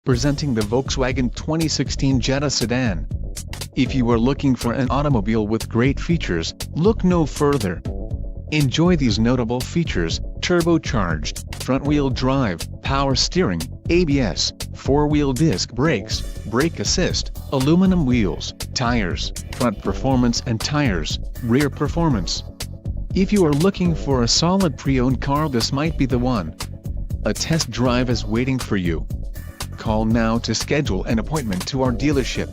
Presenting the Volkswagen 2016 Jetta Sedan. If you are looking for an automobile with great features, look no further. Enjoy these notable features: turbocharged, front-wheel drive, power steering, ABS, 4-wheel disc brakes, brake assist, aluminum wheels, tires, front performance and tires, rear performance. If you are looking for a solid pre-owned car, this might be the one. A test drive is waiting for you. Call now to schedule an appointment to our dealership.